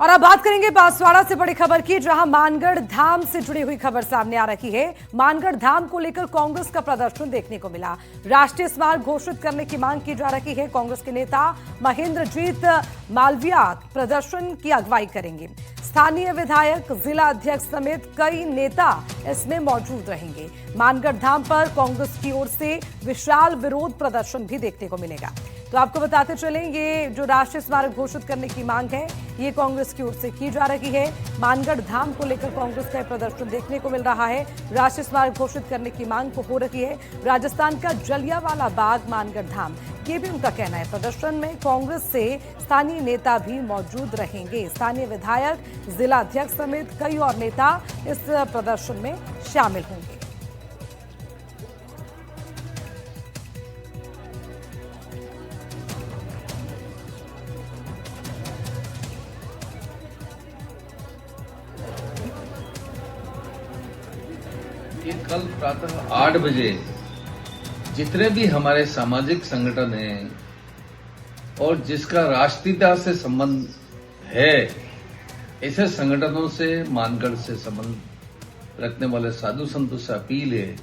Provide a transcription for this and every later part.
और अब बात करेंगे बांसवाड़ा से बड़ी खबर की, जहां मानगढ़ धाम से जुड़ी हुई खबर सामने आ रही है। मानगढ़ धाम को लेकर कांग्रेस का प्रदर्शन देखने को मिला। राष्ट्रीय स्मारक घोषित करने की मांग की जा रही है। कांग्रेस के नेता महेंद्रजीत मालविया प्रदर्शन की अगुवाई करेंगे। स्थानीय विधायक, जिला अध्यक्ष समेत कई नेता इसमें मौजूद रहेंगे। मानगढ़ धाम पर कांग्रेस की ओर से विशाल विरोध प्रदर्शन भी देखने को मिलेगा। तो आपको बताते चलें, ये जो राष्ट्रीय स्मारक घोषित करने की मांग है, ये कांग्रेस की ओर से की जा रही है। मानगढ़ धाम को लेकर कांग्रेस का प्रदर्शन देखने को मिल रहा है। राष्ट्रीय स्मारक घोषित करने की मांग हो रही है। राजस्थान का जलियांवाला बाग मानगढ़ धाम, ये भी उनका कहना है। प्रदर्शन में कांग्रेस से स्थानीय नेता भी मौजूद रहेंगे। स्थानीय विधायक, जिला अध्यक्ष समेत कई और नेता इस प्रदर्शन में शामिल होंगे। ये कल प्रातः 8 बजे जितने भी हमारे सामाजिक संगठन हैं और जिसका राष्ट्रीयता से संबंध है, ऐसे संगठनों से, मानगढ़ से संबंध रखने वाले साधु संतों से अपील है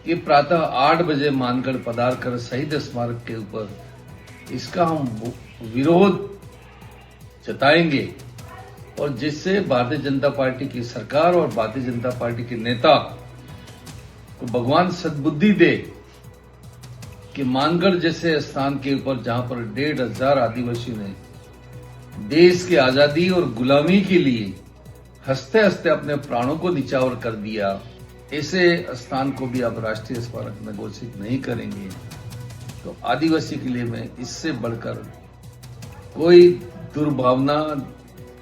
कि प्रातः 8 बजे मानगढ़ पधार कर शहीद स्मारक के ऊपर इसका हम विरोध जताएंगे और जिससे भारतीय जनता पार्टी की सरकार और भारतीय जनता पार्टी के नेता को भगवान सद्बुद्धि दे कि मानगढ़ जैसे स्थान के ऊपर जहां पर 1,500 आदिवासी ने देश की आजादी और गुलामी के लिए हंसते हंसते अपने प्राणों को निछावर कर दिया, ऐसे स्थान को भी अब राष्ट्रीय स्मारक में घोषित नहीं करेंगे। तो आदिवासी के लिए में इससे बढ़कर कोई दुर्भावना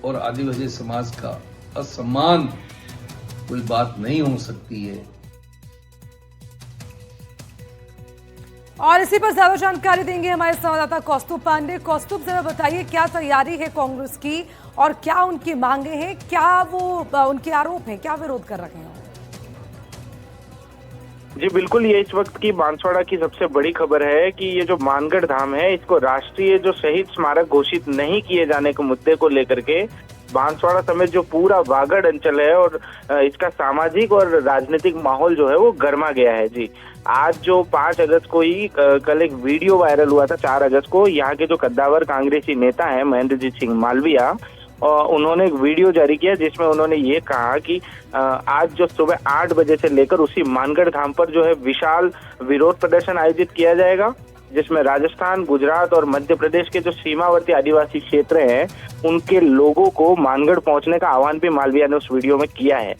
और आदिवासी समाज का असम्मान कोई बात नहीं हो सकती है। और इसी पर ज्यादा जानकारी देंगे हमारे संवाददाता कौस्तुभ पांडे। कौस्तुभ, जरा बताइए क्या तैयारी है कांग्रेस की और क्या उनकी मांगे हैं, क्या वो उनके आरोप हैं, क्या विरोध कर रहे हैं? जी बिल्कुल, ये इस वक्त की बांसवाड़ा की सबसे बड़ी खबर है कि ये जो मानगढ़ धाम है, इसको राष्ट्रीय जो शहीद स्मारक घोषित नहीं किए जाने के मुद्दे को लेकर के बांसवाड़ा समेत जो पूरा वागड़ अंचल है और इसका सामाजिक और राजनीतिक माहौल जो है वो गर्मा गया है। जी, आज जो 5 अगस्त को ही कल एक वीडियो वायरल हुआ था, 4 अगस्त को, यहाँ के जो कद्दावर कांग्रेसी नेता है महेंद्रजीत सिंह मालविया, उन्होंने एक वीडियो जारी किया जिसमें उन्होंने ये कहा कि आज जो सुबह 8 बजे से लेकर उसी मानगढ़ धाम पर जो है विशाल विरोध प्रदर्शन आयोजित किया जाएगा, जिसमें राजस्थान, गुजरात और मध्य प्रदेश के जो सीमावर्ती आदिवासी क्षेत्र हैं उनके लोगों को मानगढ़ पहुंचने का आह्वान भी मालविया ने उस वीडियो में किया है।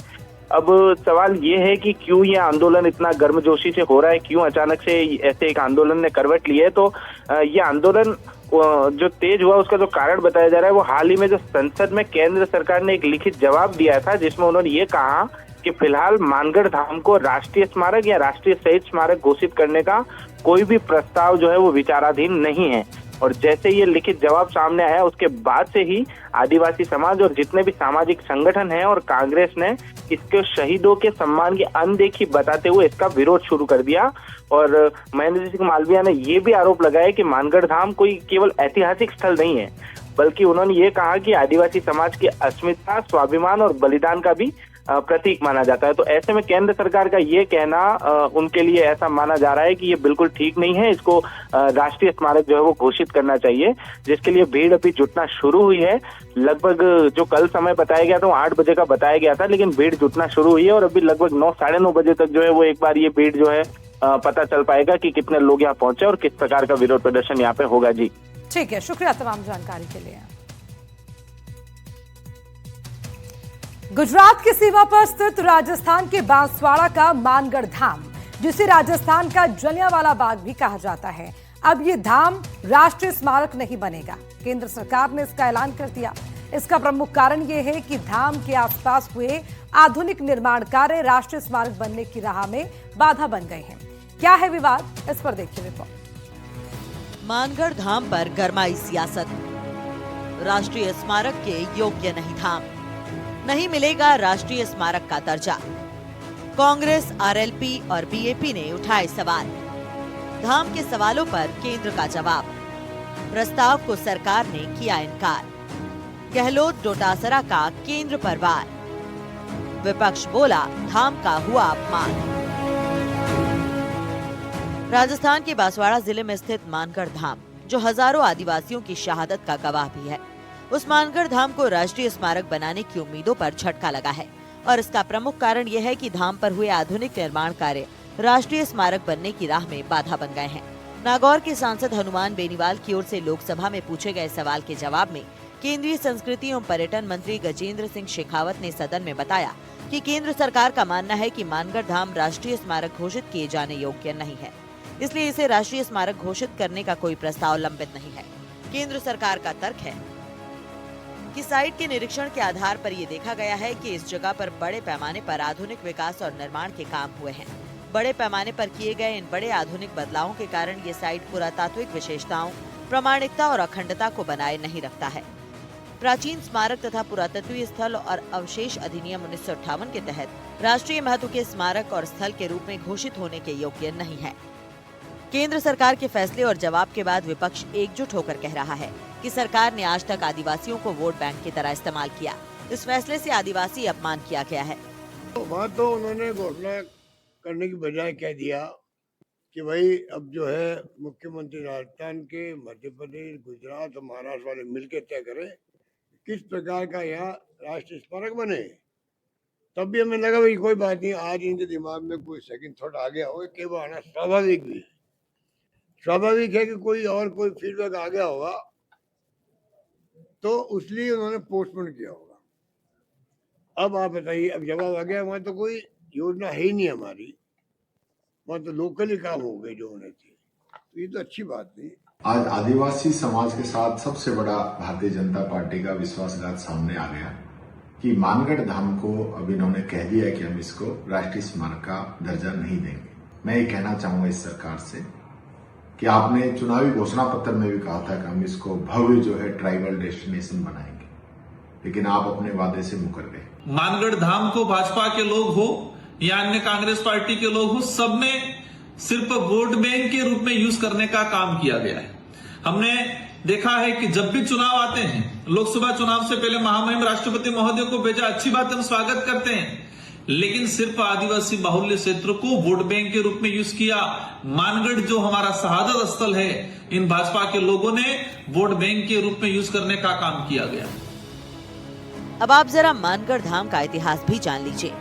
अब सवाल ये है कि क्यों ये आंदोलन इतना गर्मजोशी से हो रहा है, क्यों अचानक से ऐसे एक आंदोलन ने करवट ली है? तो ये आंदोलन जो तेज हुआ उसका जो कारण बताया जा रहा है वो हाल ही में जो संसद में केंद्र सरकार ने एक लिखित जवाब दिया था, जिसमें उन्होंने ये कहा कि फिलहाल मानगढ़ धाम को राष्ट्रीय स्मारक या राष्ट्रीय शहीद स्मारक घोषित करने का कोई भी प्रस्ताव जो है वो विचाराधीन नहीं है। और जैसे ये लिखित जवाब सामने आया उसके बाद से ही आदिवासी समाज और जितने भी सामाजिक संगठन हैं और कांग्रेस ने इसके शहीदों के सम्मान की अनदेखी बताते हुए इसका विरोध शुरू कर दिया। और महेंद्रजीत सिंह मालविया ने ये भी आरोप लगाया कि मानगढ़ धाम कोई केवल ऐतिहासिक स्थल नहीं है, बल्कि उन्होंने ये कहा कि आदिवासी समाज की अस्मिता, स्वाभिमान और बलिदान का भी प्रतीक माना जाता है। तो ऐसे में केंद्र सरकार का ये कहना उनके लिए ऐसा माना जा रहा है कि ये बिल्कुल ठीक नहीं है, इसको राष्ट्रीय स्मारक जो है वो घोषित करना चाहिए, जिसके लिए भीड़ अभी जुटना शुरू हुई है। लगभग जो कल समय बताया गया था वो 8 बजे का बताया गया था, लेकिन भीड़ जुटना शुरू हुई है और अभी लगभग 9, साढ़े 9 बजे तक जो है वो एक बार ये भीड़ जो है पता चल पाएगा कि कितने लोग यहाँ पहुंचे और किस प्रकार का विरोध प्रदर्शन यहाँ पे होगा। जी ठीक है, शुक्रिया तमाम जानकारी के लिए। गुजरात की सीमा पर स्थित राजस्थान के बांसवाड़ा का मानगढ़ धाम, जिसे राजस्थान का जलियांवाला बाग भी कहा जाता है, अब ये धाम राष्ट्रीय स्मारक नहीं बनेगा। केंद्र सरकार ने इसका ऐलान कर दिया। इसका प्रमुख कारण यह है कि धाम के आसपास हुए आधुनिक निर्माण कार्य राष्ट्रीय स्मारक बनने की राह में बाधा बन गए हैं। क्या है विवाद, इस पर देखिए रिपोर्ट। मानगढ़ धाम पर गरमाई सियासत। राष्ट्रीय स्मारक के योग्य नहीं धाम, नहीं मिलेगा राष्ट्रीय स्मारक का दर्जा। कांग्रेस, आरएलपी और बीएपी ने उठाए सवाल। धाम के सवालों पर केंद्र का जवाब। प्रस्ताव को सरकार ने किया इनकार। गहलोत डोटासरा का केंद्र पर वार। विपक्ष बोला धाम का हुआ अपमान। राजस्थान के बांसवाड़ा जिले में स्थित मानगढ़ धाम, जो हजारों आदिवासियों की शहादत का गवाह भी है, उस मानगढ़ धाम को राष्ट्रीय स्मारक बनाने की उम्मीदों पर झटका लगा है। और इसका प्रमुख कारण यह है कि धाम पर हुए आधुनिक निर्माण कार्य राष्ट्रीय स्मारक बनने की राह में बाधा बन गए हैं। नागौर के सांसद हनुमान बेनीवाल की ओर से लोकसभा में पूछे गए सवाल के जवाब में केंद्रीय संस्कृति एवं पर्यटन मंत्री गजेंद्र सिंह शेखावत ने सदन में बताया कि केंद्र सरकार का मानना है कि मानगढ़ धाम राष्ट्रीय स्मारक घोषित किए जाने योग्य नहीं है, इसलिए इसे राष्ट्रीय स्मारक घोषित करने का कोई प्रस्ताव लंबित नहीं है। केंद्र सरकार का तर्क है कि साइट के निरीक्षण के आधार पर ये देखा गया है कि इस जगह पर बड़े पैमाने पर आधुनिक विकास और निर्माण के काम हुए हैं। बड़े पैमाने पर किए गए इन बड़े आधुनिक बदलावों के कारण ये साइट पुरातात्विक विशेषताओं, प्रामाणिकता और अखंडता को बनाए नहीं रखता है। प्राचीन स्मारक तथा पुरातत्वीय स्थल और अवशेष अधिनियम 1958 के तहत राष्ट्रीय महत्व के स्मारक और स्थल के रूप में घोषित होने के योग्य नहीं है। केंद्र सरकार के फैसले और जवाब के बाद विपक्ष एकजुट होकर कह रहा है कि सरकार ने आज तक आदिवासियों को वोट बैंक की तरह इस्तेमाल किया। इस फैसले से आदिवासी अपमान किया गया है। वहाँ तो उन्होंने घोषणा करने की बजाय कह दिया कि भाई अब जो है मुख्यमंत्री राजस्थान के, मध्य प्रदेश, गुजरात और महाराष्ट्र वाले मिलकर तय करें किस प्रकार का यहाँ राष्ट्रीय स्मारक बने। तब भी हमें लगा भाई कोई बात नहीं, आज इनके दिमाग में कोई सेकंड थॉट आ गया होगा, कई बार आना स्वाभाविक भी है। स्वाभाविक है कि कोई फीडबैक आ गया होगा, तो इसलिए उन्होंने पोस्टपोन किया होगा। अब आप बताइए, अब जवाब आ गया, वहाँ तो कोई योजना है ही नहीं हमारी, वहाँ तो लोकली काम हो गए जो होने थे, तो ये तो अच्छी बात नहीं। आज आदिवासी समाज के साथ सबसे बड़ा भारतीय जनता पार्टी का विश्वासघात सामने आ गया कि मानगढ़ धाम को अब इन्होंने कह दिया है कि हम इसको राष्ट्रीय स्मारक का दर्जा नहीं देंगे। मैं ये कहना चाहूंगा इस सरकार से कि आपने चुनावी घोषणा पत्र में भी कहा था कि हम इसको भव्य जो है ट्राइबल डेस्टिनेशन बनाएंगे, लेकिन आप अपने वादे से मुकर गए। मानगढ़ धाम को भाजपा के लोग हो या अन्य कांग्रेस पार्टी के लोग हो, सबने सिर्फ वोट बैंक के रूप में यूज करने का काम किया गया है। हमने देखा है कि जब भी चुनाव आते हैं, लोकसभा चुनाव से पहले महामहिम राष्ट्रपति महोदय को भेजा, अच्छी बात हम स्वागत करते हैं, लेकिन सिर्फ आदिवासी बाहुल्य क्षेत्र को वोट बैंक के रूप में यूज किया। मानगढ़ जो हमारा शहादत स्थल है, इन भाजपा के लोगों ने वोट बैंक के रूप में यूज करने का काम किया गया। अब आप जरा मानगढ़ धाम का इतिहास भी जान लीजिए।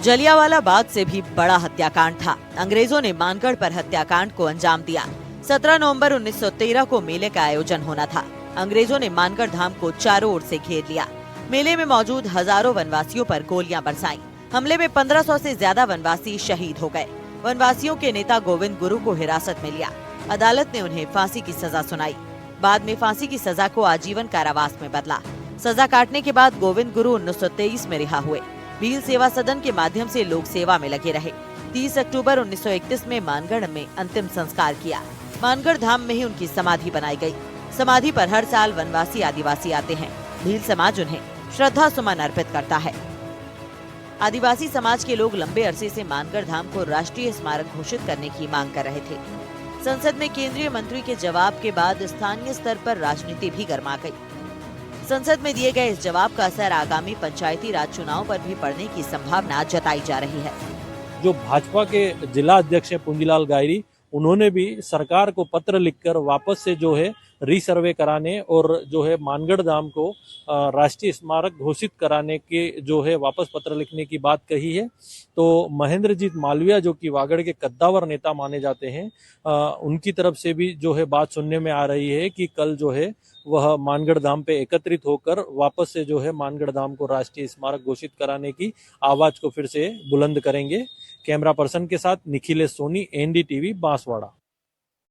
जलियांवाला बाग से भी बड़ा हत्याकांड था। अंग्रेजों ने मानगढ़ पर हत्याकांड को अंजाम दिया। 17 नवंबर 1913 को मेले का आयोजन होना था। अंग्रेजों ने मानगढ़ धाम को चारों ओर से घेर लिया। मेले में मौजूद हजारों वनवासियों पर गोलियां बरसाईं। हमले में 1500 से ज्यादा वनवासी शहीद हो गए। वनवासियों के नेता गोविंद गुरु को हिरासत में लिया। अदालत ने उन्हें फांसी की सजा सुनाई। बाद में फांसी की सजा को आजीवन कारावास में बदला। सजा काटने के बाद गोविंद गुरु 1923 में रिहा हुए। भील सेवा सदन के माध्यम से लोक सेवा में लगे रहे। 30 अक्टूबर 1931 में मानगढ़ में अंतिम संस्कार किया। मानगढ़ धाम में ही उनकी समाधि बनाई गई। समाधि पर हर साल वनवासी आदिवासी आते हैं। भील समाज उन्हें श्रद्धा सुमन अर्पित करता है। आदिवासी समाज के लोग लंबे अरसे से मानगढ़ धाम को राष्ट्रीय स्मारक घोषित करने की मांग कर रहे थे। संसद में केंद्रीय मंत्री के जवाब के बाद स्थानीय स्तर पर राजनीति भी गर्मा गई। संसद में दिए गए इस जवाब का असर आगामी पंचायती राज चुनाव पर भी पड़ने की संभावना जताई जा रही है। जो भाजपा के जिला अध्यक्ष है पुंजीलाल गायरी, उन्होंने भी सरकार को पत्र लिखकर वापस से जो है रीसर्वे कराने और जो है मानगढ़ धाम को राष्ट्रीय स्मारक घोषित कराने के जो है वापस पत्र लिखने की बात कही है। तो महेंद्रजीत मालवीय जो कि वागड़ के कद्दावर नेता माने जाते हैं, उनकी तरफ से भी जो है बात सुनने में आ रही है कि कल जो है वह मानगढ़ धाम पे एकत्रित होकर वापस से जो है मानगढ़ धाम को राष्ट्रीय स्मारक घोषित कराने की आवाज को फिर से बुलंद करेंगे। कैमरा पर्सन के साथ निखिलेश सोनी, एनडीटीवी, बांसवाड़ा।